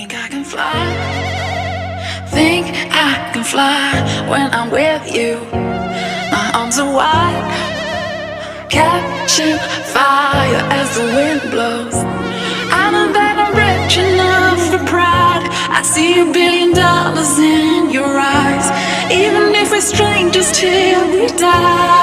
Think I can fly. Think I can fly when I'm with you. My arms are wide, catching fire as the wind blows. I know that I'm rich enough for pride. I see $1 billion in your eyes. Even if we're strangers till we die.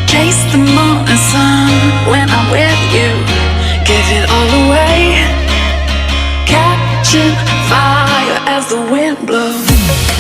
Chase the morning sun when I'm with you. Give it all away, catching fire as the wind blows.